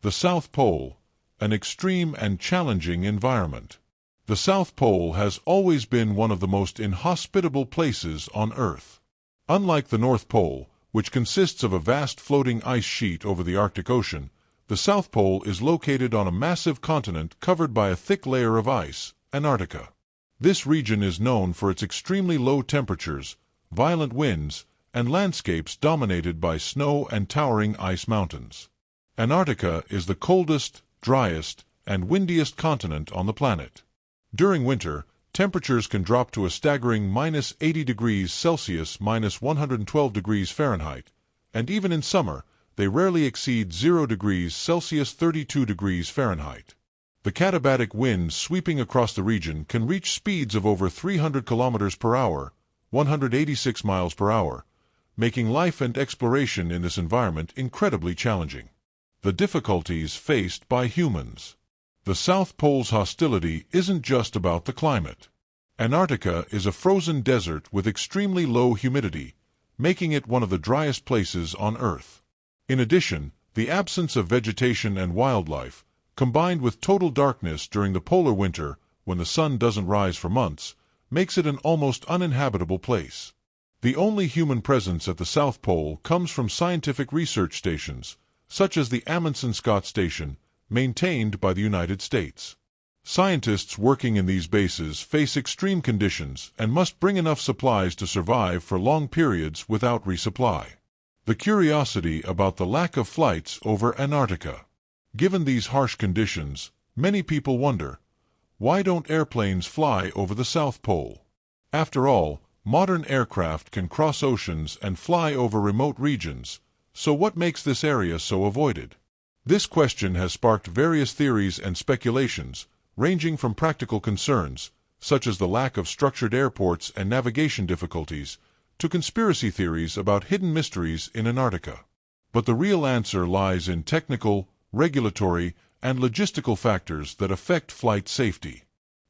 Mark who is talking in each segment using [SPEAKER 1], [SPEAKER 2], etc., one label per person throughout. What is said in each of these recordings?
[SPEAKER 1] The South Pole, an extreme and challenging environment. The South Pole has always been one of the most inhospitable places on Earth. Unlike the North Pole, which consists of a vast floating ice sheet over the Arctic Ocean, the South Pole is located on a massive continent covered by a thick layer of ice, Antarctica. This region is known for its extremely low temperatures, violent winds, and landscapes dominated by snow and towering ice mountains. Antarctica is the coldest, driest, and windiest continent on the planet. During winter, temperatures can drop to a staggering -80 degrees Celsius (-112 degrees Fahrenheit), and even in summer, they rarely exceed 0 degrees Celsius (32 degrees Fahrenheit). The katabatic winds sweeping across the region can reach speeds of over 300 kilometers per hour, 186 miles per hour, making life and exploration in this environment incredibly challenging. The difficulties faced by humans. The South Pole's hostility isn't just about the climate. Antarctica is a frozen desert with extremely low humidity, making it one of the driest places on Earth. In addition, the absence of vegetation and wildlife, combined with total darkness during the polar winter when the sun doesn't rise for months, makes it an almost uninhabitable place. The only human presence at the South Pole comes from scientific research stations, such as the Amundsen-Scott Station, maintained by the United States. Scientists working in these bases face extreme conditions and must bring enough supplies to survive for long periods without resupply. The curiosity about the lack of flights over Antarctica. Given these harsh conditions, many people wonder, why don't airplanes fly over the South Pole? After all, modern aircraft can cross oceans and fly over remote regions, so what makes this area so avoided? This question has sparked various theories and speculations, ranging from practical concerns, such as the lack of structured airports and navigation difficulties, to conspiracy theories about hidden mysteries in Antarctica. But the real answer lies in technical, regulatory, and logistical factors that affect flight safety.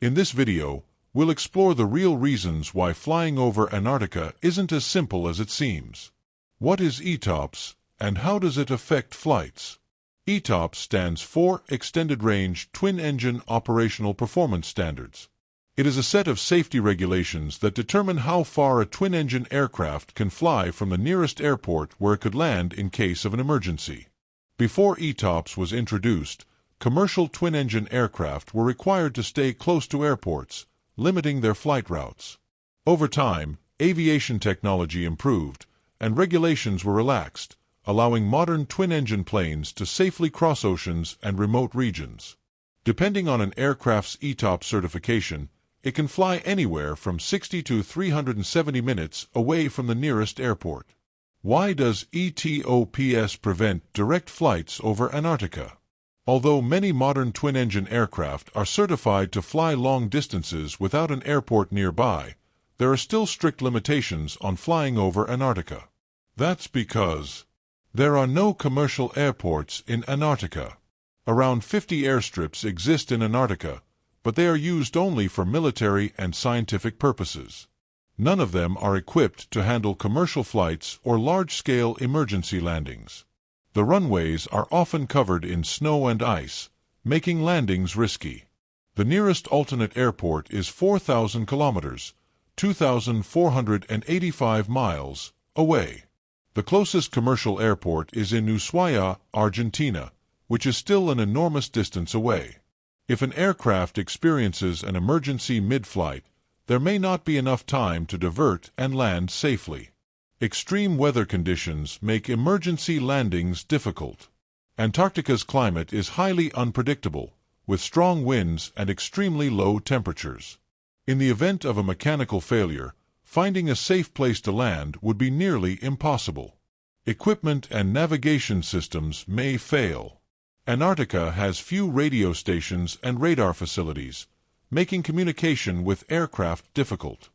[SPEAKER 1] In this video, we'll explore the real reasons why flying over Antarctica isn't as simple as it seems. What is ETOPS, and how does it affect flights? ETOPS stands for Extended Range Twin-Engine Operational Performance Standards. It is a set of safety regulations that determine how far a twin-engine aircraft can fly from the nearest airport where it could land in case of an emergency. Before ETOPS was introduced, commercial twin-engine aircraft were required to stay close to airports, limiting their flight routes. Over time, aviation technology improved, and regulations were relaxed, allowing modern twin-engine planes to safely cross oceans and remote regions. Depending on an aircraft's ETOPS certification, it can fly anywhere from 60 to 370 minutes away from the nearest airport. Why does ETOPS prevent direct flights over Antarctica? Although many modern twin-engine aircraft are certified to fly long distances without an airport nearby, there are still strict limitations on flying over Antarctica. That's because there are no commercial airports in Antarctica. Around 50 airstrips exist in Antarctica, but they are used only for military and scientific purposes. None of them are equipped to handle commercial flights or large-scale emergency landings. The runways are often covered in snow and ice, making landings risky. The nearest alternate airport is 4,000 kilometers, 2,485 miles, away. The closest commercial airport is in Ushuaia, Argentina, which is still an enormous distance away. If an aircraft experiences an emergency mid-flight, there may not be enough time to divert and land safely. Extreme weather conditions make emergency landings difficult. Antarctica's climate is highly unpredictable, with strong winds and extremely low temperatures. In the event of a mechanical failure, finding a safe place to land would be nearly impossible. Equipment and navigation systems may fail. Antarctica has few radio stations and radar facilities, making communication with aircraft difficult.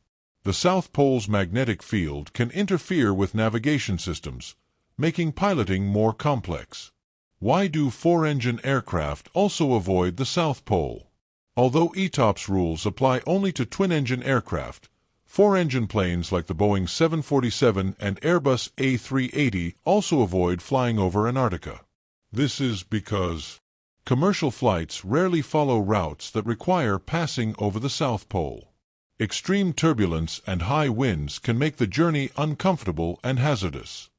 [SPEAKER 1] The South Pole's magnetic field can interfere with navigation systems, making piloting more complex. Why do four-engine aircraft also avoid the South Pole? Although ETOPS rules apply only to twin-engine aircraft, four-engine planes like the Boeing 747 and Airbus A380 also avoid flying over Antarctica. This is because commercial flights rarely follow routes that require passing over the South Pole. Extreme turbulence and high winds can make the journey uncomfortable and hazardous.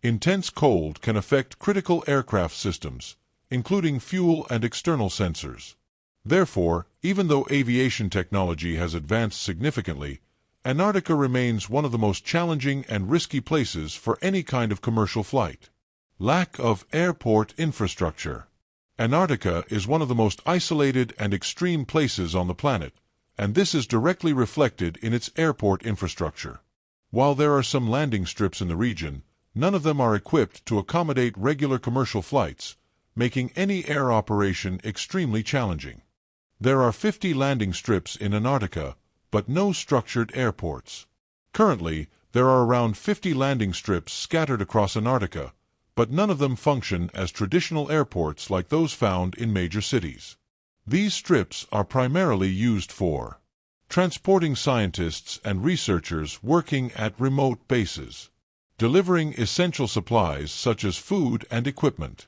[SPEAKER 1] Intense cold can affect critical aircraft systems, including fuel and external sensors. Therefore, even though aviation technology has advanced significantly, Antarctica remains one of the most challenging and risky places for any kind of commercial flight. Lack of airport infrastructure. Antarctica is one of the most isolated and extreme places on the planet, and this is directly reflected in its airport infrastructure. While there are some landing strips in the region, none of them are equipped to accommodate regular commercial flights, making any air operation extremely challenging. There are 50 landing strips in Antarctica, but no structured airports. Currently, there are around 50 landing strips scattered across Antarctica, but none of them function as traditional airports like those found in major cities. These strips are primarily used for transporting scientists and researchers working at remote bases, delivering essential supplies such as food and equipment,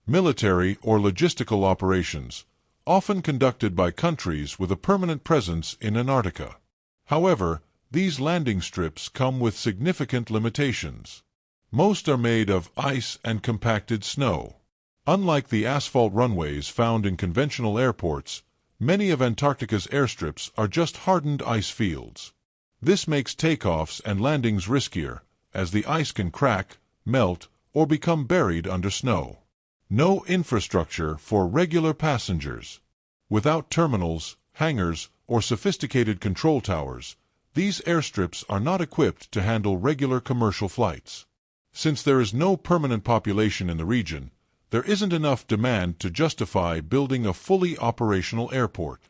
[SPEAKER 1] military or logistical operations, often conducted by countries with a permanent presence in Antarctica. However, these landing strips come with significant limitations. Most are made of ice and compacted snow. Unlike the asphalt runways found in conventional airports, many of Antarctica's airstrips are just hardened ice fields. This makes takeoffs and landings riskier, as the ice can crack, melt, or become buried under snow. No infrastructure for regular passengers. Without terminals, hangars, or sophisticated control towers, these airstrips are not equipped to handle regular commercial flights. Since there is no permanent population in the region, there isn't enough demand to justify building a fully operational airport.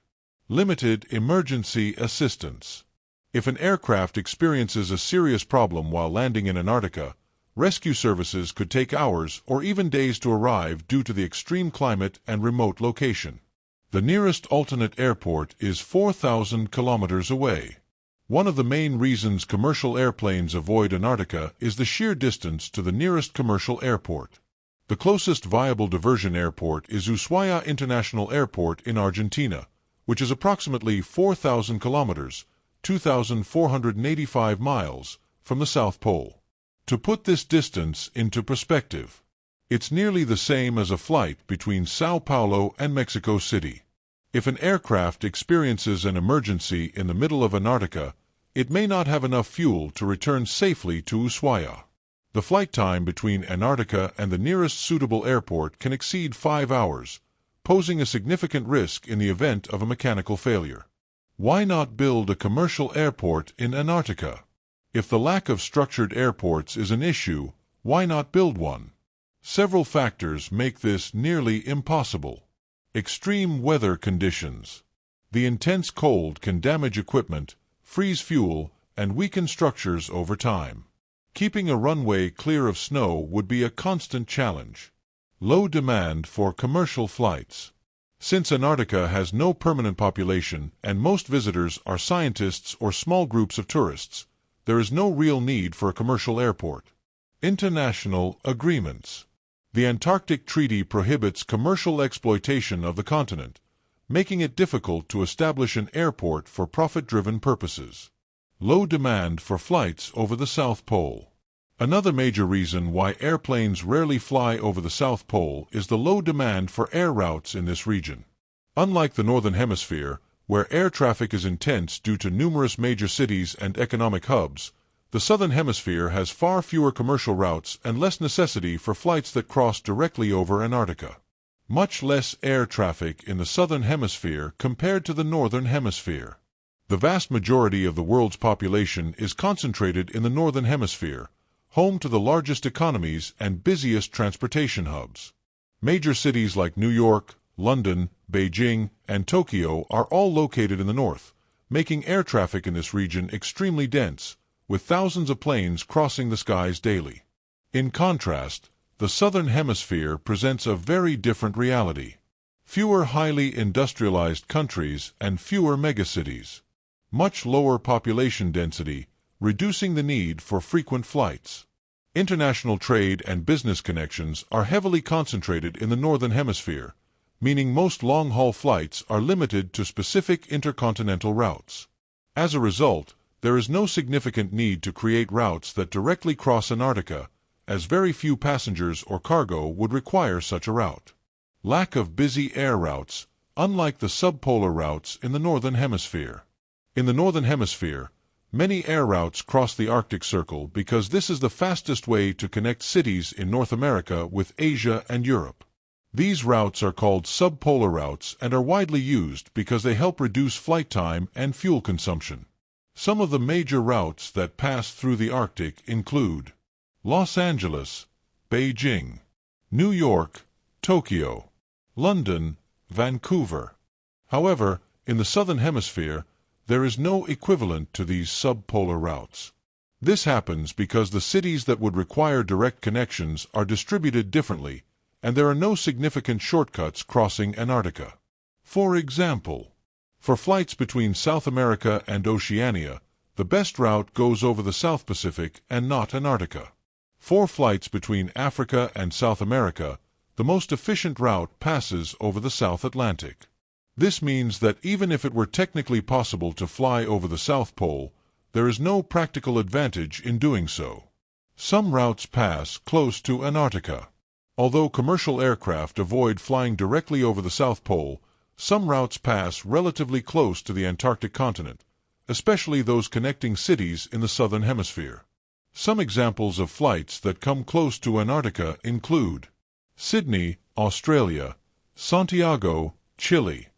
[SPEAKER 1] Limited emergency assistance. If an aircraft experiences a serious problem while landing in Antarctica, rescue services could take hours or even days to arrive due to the extreme climate and remote location. The nearest alternate airport is 4,000 kilometers away. One of the main reasons commercial airplanes avoid Antarctica is the sheer distance to the nearest commercial airport. The closest viable diversion airport is Ushuaia International Airport in Argentina, which is approximately 4,000 kilometers, 2,485 miles, from the South Pole. To put this distance into perspective, it's nearly the same as a flight between Sao Paulo and Mexico City. If an aircraft experiences an emergency in the middle of Antarctica, it may not have enough fuel to return safely to Ushuaia. The flight time between Antarctica and the nearest suitable airport can exceed 5 hours, posing a significant risk in the event of a mechanical failure. Why not build a commercial airport in Antarctica? If the lack of structured airports is an issue, why not build one? Several factors make this nearly impossible. Extreme weather conditions. The intense cold can damage equipment, freeze fuel, and weaken structures over time. Keeping a runway clear of snow would be a constant challenge. Low demand for commercial flights. Since Antarctica has no permanent population and most visitors are scientists or small groups of tourists, there is no real need for a commercial airport. International agreements. The Antarctic Treaty prohibits commercial exploitation of the continent, making it difficult to establish an airport for profit-driven purposes. Low demand for flights over the South Pole. Another major reason why airplanes rarely fly over the South Pole is the low demand for air routes in this region. Unlike the Northern Hemisphere, where air traffic is intense due to numerous major cities and economic hubs, the Southern Hemisphere has far fewer commercial routes and less necessity for flights that cross directly over Antarctica. Much less air traffic in the Southern Hemisphere compared to the Northern Hemisphere. The vast majority of the world's population is concentrated in the Northern Hemisphere, home to the largest economies and busiest transportation hubs. Major cities like New York, London, Beijing, and Tokyo are all located in the north, making air traffic in this region extremely dense, with thousands of planes crossing the skies daily. In contrast, the Southern Hemisphere presents a very different reality. Fewer highly industrialized countries and fewer megacities. Much lower population density, reducing the need for frequent flights. International trade and business connections are heavily concentrated in the Northern Hemisphere, meaning most long-haul flights are limited to specific intercontinental routes. As a result, there is no significant need to create routes that directly cross Antarctica, as very few passengers or cargo would require such a route. Lack of busy air routes, unlike the subpolar routes in the Northern Hemisphere. In the Northern Hemisphere, many air routes cross the Arctic Circle because this is the fastest way to connect cities in North America with Asia and Europe. These routes are called subpolar routes and are widely used because they help reduce flight time and fuel consumption. Some of the major routes that pass through the Arctic include Los Angeles, Beijing, New York, Tokyo, London, Vancouver. However, in the Southern Hemisphere, there is no equivalent to these subpolar routes. This happens because the cities that would require direct connections are distributed differently, and there are no significant shortcuts crossing Antarctica. For example, for flights between South America and Oceania, the best route goes over the South Pacific and not Antarctica. For flights between Africa and South America, the most efficient route passes over the South Atlantic. This means that even if it were technically possible to fly over the South Pole, there is no practical advantage in doing so. Some routes pass close to Antarctica. Although commercial aircraft avoid flying directly over the South Pole, some routes pass relatively close to the Antarctic continent, especially those connecting cities in the Southern Hemisphere. Some examples of flights that come close to Antarctica include Sydney, Australia, Santiago, Chile,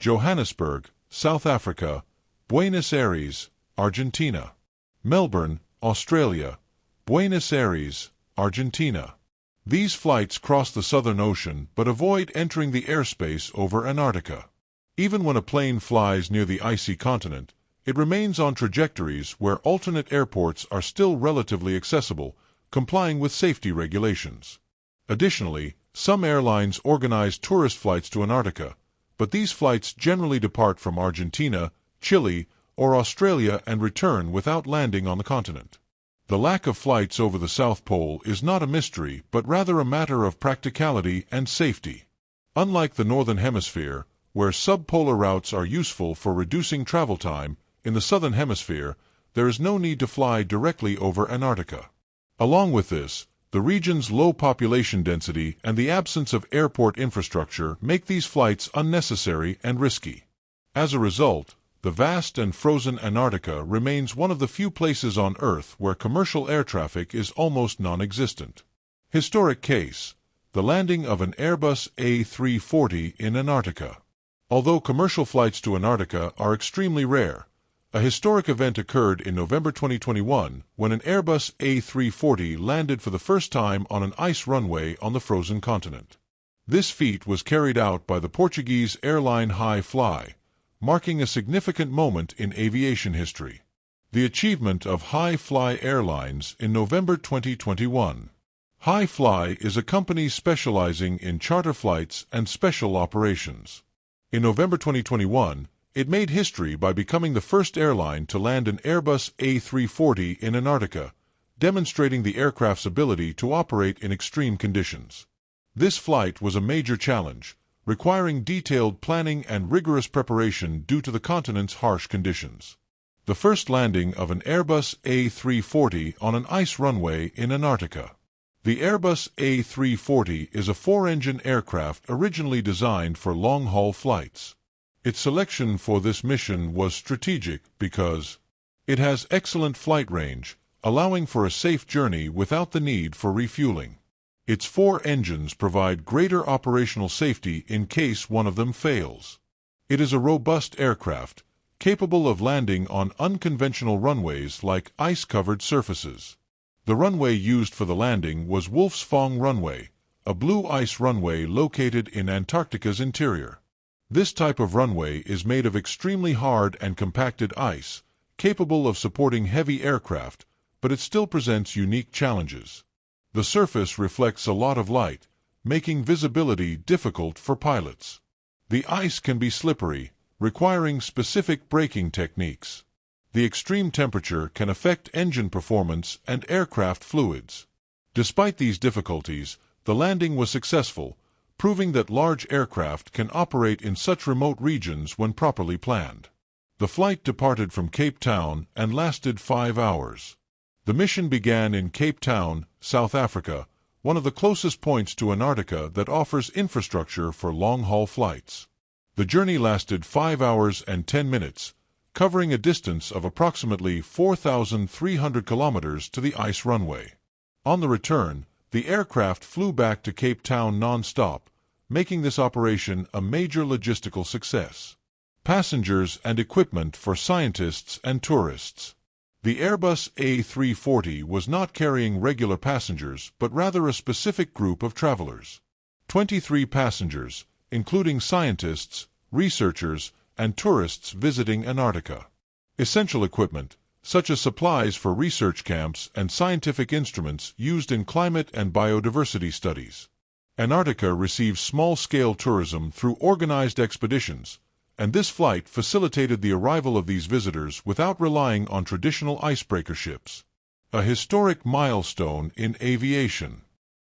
[SPEAKER 1] Johannesburg, South Africa, Buenos Aires, Argentina, Melbourne, Australia, Buenos Aires, Argentina. These flights cross the Southern Ocean but avoid entering the airspace over Antarctica. Even when a plane flies near the icy continent, it remains on trajectories where alternate airports are still relatively accessible, complying with safety regulations. Additionally, some airlines organize tourist flights to Antarctica, but these flights generally depart from Argentina, Chile, or Australia and return without landing on the continent. The lack of flights over the South Pole is not a mystery, but rather a matter of practicality and safety. Unlike the Northern Hemisphere, where subpolar routes are useful for reducing travel time, in the Southern Hemisphere, there is no need to fly directly over Antarctica. Along with this, the region's low population density and the absence of airport infrastructure make these flights unnecessary and risky. As a result, the vast and frozen Antarctica remains one of the few places on Earth where commercial air traffic is almost non-existent. Historic case: the landing of an Airbus A340 in Antarctica. Although commercial flights to Antarctica are extremely rare, a historic event occurred in November 2021 when an Airbus A340 landed for the first time on an ice runway on the frozen continent. This feat was carried out by the Portuguese airline Hi Fly, marking a significant moment in aviation history. The achievement of Hi Fly Airlines in November 2021. Hi Fly is a company specializing in charter flights and special operations. In November 2021, it made history by becoming the first airline to land an Airbus A340 in Antarctica, demonstrating the aircraft's ability to operate in extreme conditions. This flight was a major challenge, requiring detailed planning and rigorous preparation due to the continent's harsh conditions. The first landing of an Airbus A340 on an ice runway in Antarctica. The Airbus A340 is a four-engine aircraft originally designed for long-haul flights. Its selection for this mission was strategic because it has excellent flight range, allowing for a safe journey without the need for refueling. Its four engines provide greater operational safety in case one of them fails. It is a robust aircraft, capable of landing on unconventional runways like ice-covered surfaces. The runway used for the landing was Wolf's Fong Runway, a blue ice runway located in Antarctica's interior. This type of runway is made of extremely hard and compacted ice, capable of supporting heavy aircraft, but it still presents unique challenges. The surface reflects a lot of light, making visibility difficult for pilots. The ice can be slippery, requiring specific braking techniques. The extreme temperature can affect engine performance and aircraft fluids. Despite these difficulties, the landing was successful, proving that large aircraft can operate in such remote regions when properly planned. The flight departed from Cape Town and lasted 5 hours. The mission began in Cape Town, South Africa, one of the closest points to Antarctica that offers infrastructure for long-haul flights. The journey lasted 5 hours and 10 minutes, covering a distance of approximately 4,300 kilometers to the ice runway. On the return, the aircraft flew back to Cape Town non-stop, making this operation a major logistical success. Passengers and equipment for scientists and tourists. The Airbus A340 was not carrying regular passengers but rather a specific group of travelers. 23 passengers, including scientists, researchers, and tourists visiting Antarctica. Essential equipment, such as supplies for research camps and scientific instruments used in climate and biodiversity studies. Antarctica receives small-scale tourism through organized expeditions, and this flight facilitated the arrival of these visitors without relying on traditional icebreaker ships. A historic milestone in aviation.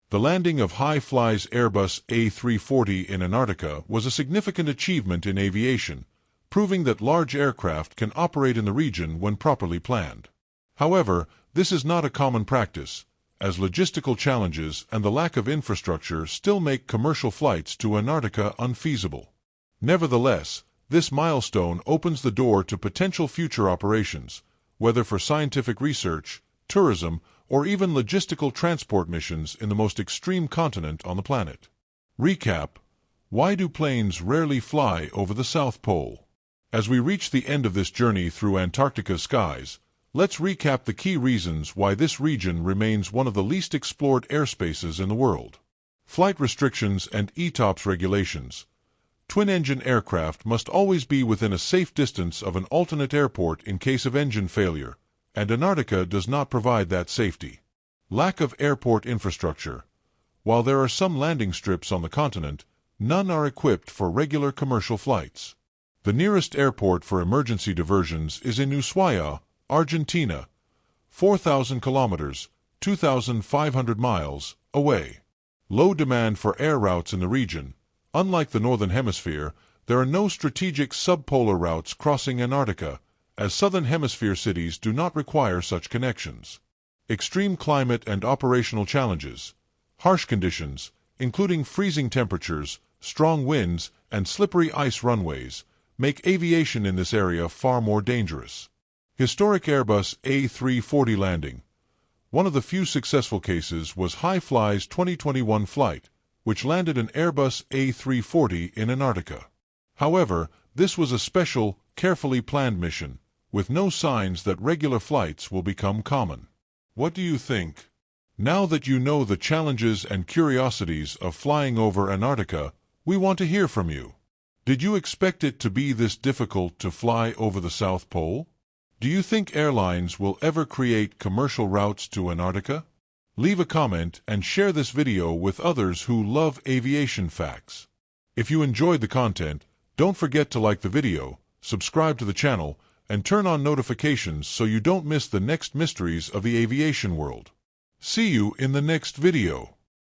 [SPEAKER 1] The landing of Hi-Fly's Airbus A340 in Antarctica was a significant achievement in aviation, proving that large aircraft can operate in the region when properly planned. However, this is not a common practice, as logistical challenges and the lack of infrastructure still make commercial flights to Antarctica unfeasible. Nevertheless, this milestone opens the door to potential future operations, whether for scientific research, tourism, or even logistical transport missions in the most extreme continent on the planet. Recap: why do planes rarely fly over the South Pole? As we reach the end of this journey through Antarctica's skies, let's recap the key reasons why this region remains one of the least explored airspaces in the world. Flight restrictions and ETOPS regulations. Twin-engine aircraft must always be within a safe distance of an alternate airport in case of engine failure, and Antarctica does not provide that safety. Lack of airport infrastructure. While there are some landing strips on the continent, none are equipped for regular commercial flights. The nearest airport for emergency diversions is in Ushuaia, Argentina, 4,000 kilometers, 2,500 miles, away. Low demand for air routes in the region. Unlike the Northern Hemisphere, there are no strategic subpolar routes crossing Antarctica, as Southern Hemisphere cities do not require such connections. Extreme climate and operational challenges. Harsh conditions, including freezing temperatures, strong winds, and slippery ice runways, make aviation in this area far more dangerous. Historic Airbus A340 landing. One of the few successful cases was Hi-Fly's 2021 flight, which landed an Airbus A340 in Antarctica. However, this was a special, carefully planned mission, with no signs that regular flights will become common. What do you think? Now that you know the challenges and curiosities of flying over Antarctica, we want to hear from you. Did you expect it to be this difficult to fly over the South Pole? Do you think airlines will ever create commercial routes to Antarctica? Leave a comment and share this video with others who love aviation facts. If you enjoyed the content, don't forget to like the video, subscribe to the channel, and turn on notifications so you don't miss the next mysteries of the aviation world. See you in the next video.